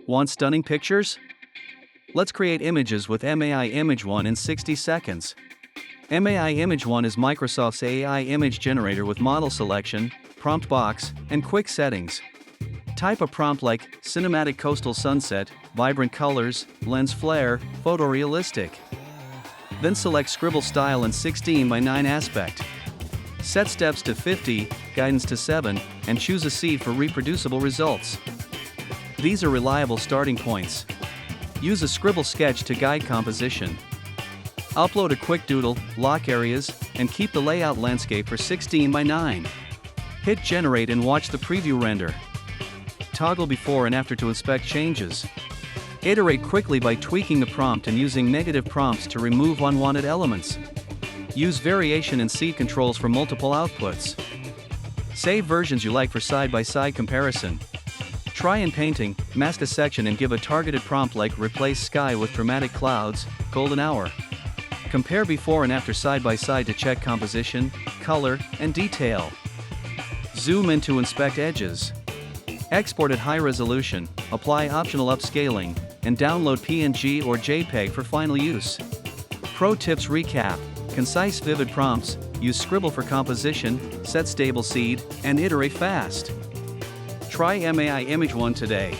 Want stunning pictures? Let's create images with MAI-Image-1 in 60 seconds. MAI-Image-1 is Microsoft's AI image generator with model selection, prompt box, and quick settings. Type a prompt like cinematic coastal sunset, vibrant colors, lens flare, photorealistic. Then select scribble style and 16:9 aspect. Set steps to 50, guidance to 7, and choose a seed for reproducible results. These are reliable starting points. Use a scribble sketch to guide composition. Upload a quick doodle, lock areas, and keep the layout landscape for 16:9. Hit generate and watch the preview render. Toggle before and after to inspect changes. Iterate quickly by tweaking the prompt and using negative prompts to remove unwanted elements. Use variation and seed controls for multiple outputs. Save versions you like for side-by-side comparison. Try in painting, mask a section and give a targeted prompt like replace sky with dramatic clouds, golden hour. Compare before and after side-by-side to check composition, color, and detail. Zoom in to inspect edges. Export at high resolution, apply optional upscaling, and download PNG or JPEG for final use. Pro tips recap: concise vivid prompts, use Scribble for composition, set stable seed, and iterate fast. Try MAI-Image-1 today.